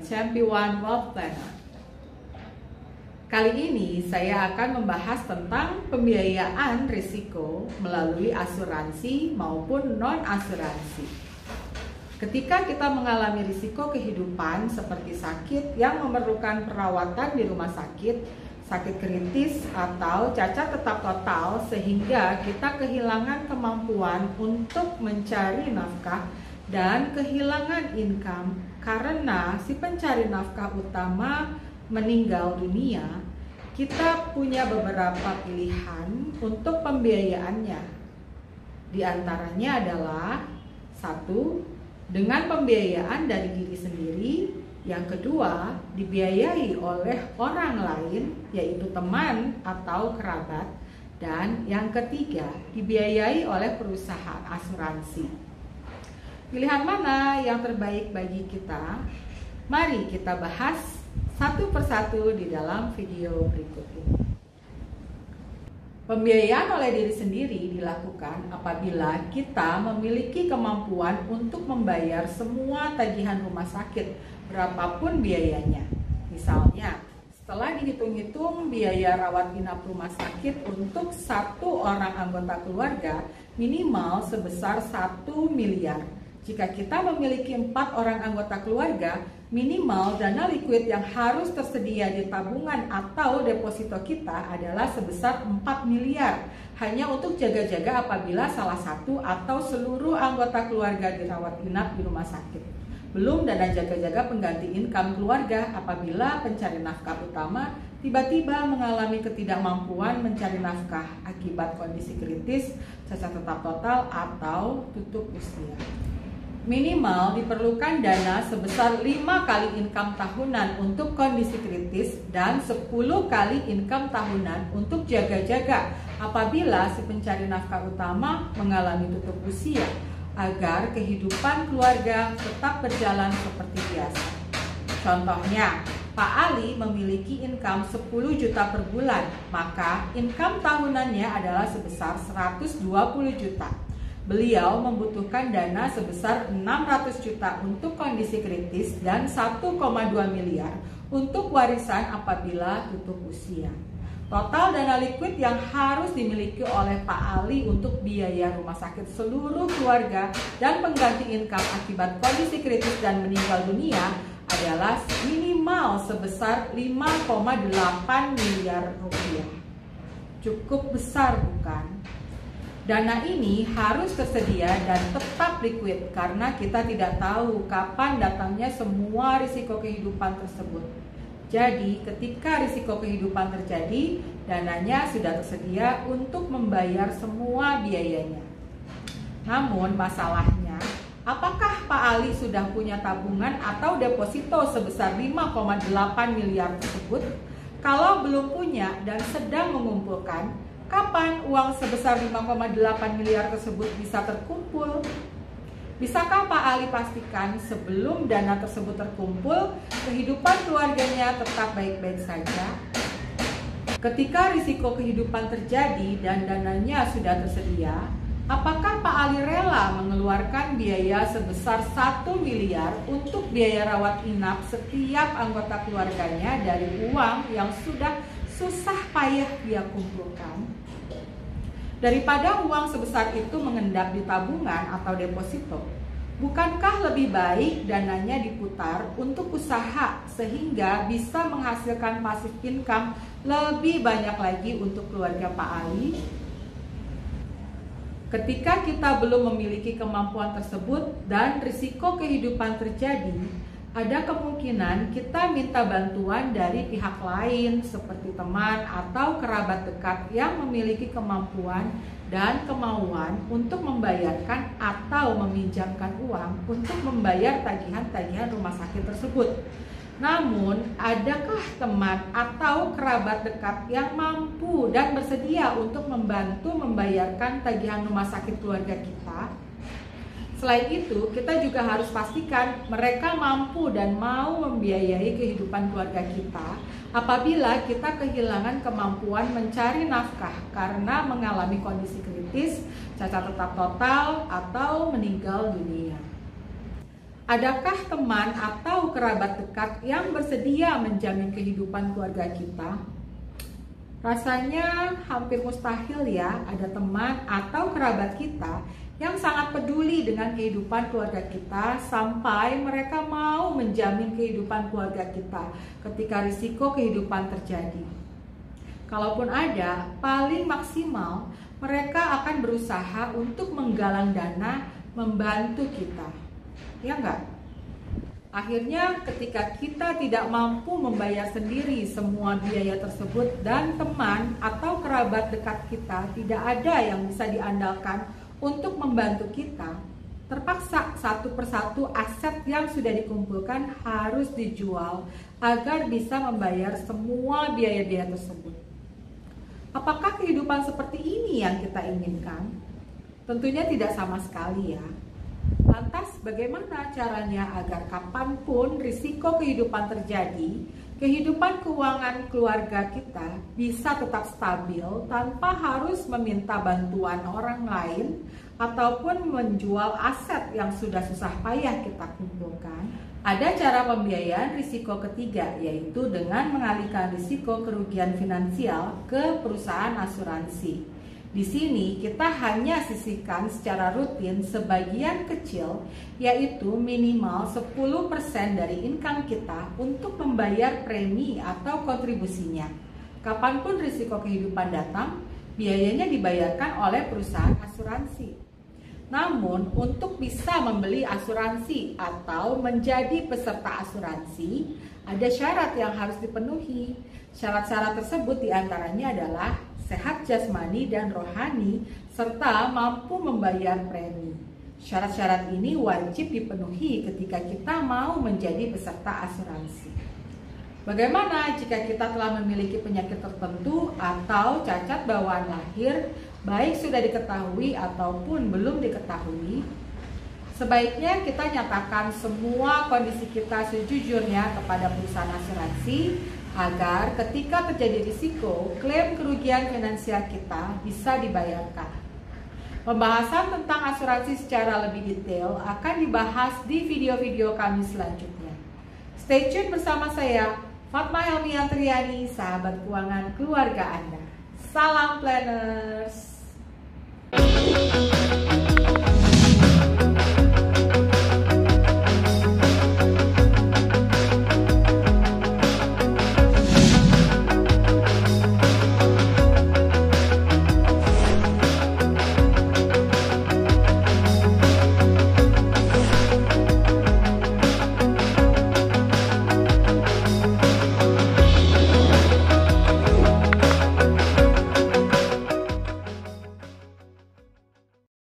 Champion Wealth Planner. Kali ini saya akan membahas tentang pembiayaan risiko melalui asuransi maupun non-asuransi. Ketika kita mengalami risiko kehidupan seperti sakit yang memerlukan perawatan di rumah sakit, sakit kritis atau cacat tetap total sehingga kita kehilangan kemampuan untuk mencari nafkah dan kehilangan income karena si pencari nafkah utama meninggal dunia, kita punya beberapa pilihan untuk pembiayaannya. Di antaranya adalah 1. Dengan pembiayaan dari diri sendiri. Yang kedua, dibiayai oleh orang lain, yaitu teman atau kerabat. Dan yang ketiga, dibiayai oleh perusahaan asuransi. Pilihan mana yang terbaik bagi kita? Mari kita bahas satu persatu di dalam video berikut ini. Pembiayaan oleh diri sendiri dilakukan apabila kita memiliki kemampuan untuk membayar semua tagihan rumah sakit, berapapun biayanya. Misalnya, setelah dihitung-hitung biaya rawat inap rumah sakit untuk satu orang anggota keluarga minimal sebesar 1 miliar. Jika kita memiliki 4 orang anggota keluarga, minimal dana liquid yang harus tersedia di tabungan atau deposito kita adalah sebesar 4 miliar. Hanya untuk jaga-jaga apabila salah satu atau seluruh anggota keluarga dirawat inap di rumah sakit. Belum dana jaga-jaga pengganti income keluarga apabila pencari nafkah utama tiba-tiba mengalami ketidakmampuan mencari nafkah akibat kondisi kritis, cacat tetap total, atau tutup usia. Minimal diperlukan dana sebesar 5 kali income tahunan untuk kondisi kritis dan 10 kali income tahunan untuk jaga-jaga apabila si pencari nafkah utama mengalami tutup usia, agar kehidupan keluarga tetap berjalan seperti biasa. Contohnya, Pak Ali memiliki income 10 juta per bulan, maka income tahunannya adalah sebesar 120 juta. Beliau membutuhkan dana sebesar 600 juta untuk kondisi kritis dan 1,2 miliar untuk warisan apabila tutup usia. Total dana liquid yang harus dimiliki oleh Pak Ali untuk biaya rumah sakit seluruh keluarga dan pengganti income akibat kondisi kritis dan meninggal dunia adalah minimal sebesar 5,8 miliar rupiah. Cukup besar, bukan? Dana ini harus tersedia dan tetap liquid karena kita tidak tahu kapan datangnya semua risiko kehidupan tersebut. Jadi, ketika risiko kehidupan terjadi, dananya sudah tersedia untuk membayar semua biayanya. Namun, masalahnya, apakah Pak Ali sudah punya tabungan atau deposito sebesar 5,8 miliar tersebut? Kalau belum punya dan sedang mengumpulkan, kapan uang sebesar 5,8 miliar tersebut bisa terkumpul? Bisakah Pak Ali pastikan sebelum dana tersebut terkumpul, kehidupan keluarganya tetap baik-baik saja? Ketika risiko kehidupan terjadi dan dananya sudah tersedia, apakah Pak Ali rela mengeluarkan biaya sebesar 1 miliar untuk biaya rawat inap setiap anggota keluarganya dari uang yang sudah susah payah dia kumpulkan? Daripada uang sebesar itu mengendap di tabungan atau deposito, bukankah lebih baik dananya diputar untuk usaha sehingga bisa menghasilkan passive income lebih banyak lagi untuk keluarga Pak Ali? Ketika kita belum memiliki kemampuan tersebut dan risiko kehidupan terjadi, ada kemungkinan kita minta bantuan dari pihak lain seperti teman atau kerabat dekat yang memiliki kemampuan dan kemauan untuk membayarkan atau meminjamkan uang untuk membayar tagihan-tagihan rumah sakit tersebut. Namun, adakah teman atau kerabat dekat yang mampu dan bersedia untuk membantu membayarkan tagihan rumah sakit keluarga kita? Selain itu, kita juga harus pastikan mereka mampu dan mau membiayai kehidupan keluarga kita apabila kita kehilangan kemampuan mencari nafkah karena mengalami kondisi kritis, cacat tetap total, atau meninggal dunia. Adakah teman atau kerabat dekat yang bersedia menjamin kehidupan keluarga kita? Rasanya hampir mustahil ya ada teman atau kerabat kita yang sangat peduli dengan kehidupan keluarga kita sampai mereka mau menjamin kehidupan keluarga kita ketika risiko kehidupan terjadi. Kalaupun ada, paling maksimal mereka akan berusaha untuk menggalang dana membantu kita. Ya enggak? Akhirnya ketika kita tidak mampu membayar sendiri semua biaya tersebut dan teman atau kerabat dekat kita tidak ada yang bisa diandalkan untuk membantu kita, terpaksa satu persatu aset yang sudah dikumpulkan harus dijual agar bisa membayar semua biaya-biaya tersebut. Apakah kehidupan seperti ini yang kita inginkan? Tentunya tidak sama sekali ya. Lantas bagaimana caranya agar kapanpun risiko kehidupan terjadi, kehidupan keuangan keluarga kita bisa tetap stabil tanpa harus meminta bantuan orang lain ataupun menjual aset yang sudah susah payah kita kumpulkan? Ada cara pembiayaan risiko ketiga, yaitu dengan mengalihkan risiko kerugian finansial ke perusahaan asuransi. Di sini kita hanya sisihkan secara rutin sebagian kecil, yaitu minimal 10% dari income kita untuk membayar premi atau kontribusinya. Kapanpun risiko kehidupan datang, biayanya dibayarkan oleh perusahaan asuransi. Namun untuk bisa membeli asuransi atau menjadi peserta asuransi, ada syarat yang harus dipenuhi. Syarat-syarat tersebut diantaranya adalah sehat jasmani dan rohani, serta mampu membayar premi. Syarat-syarat ini wajib dipenuhi ketika kita mau menjadi peserta asuransi. Bagaimana jika kita telah memiliki penyakit tertentu atau cacat bawaan lahir, baik sudah diketahui ataupun belum diketahui? Sebaiknya kita nyatakan semua kondisi kita sejujurnya kepada perusahaan asuransi agar ketika terjadi risiko, klaim kerugian finansial kita bisa dibayarkan. Pembahasan tentang asuransi secara lebih detail akan dibahas di video-video kami selanjutnya. Stay tune bersama saya, Fatma Helmiah Triani, sahabat keuangan keluarga Anda. Salam planners!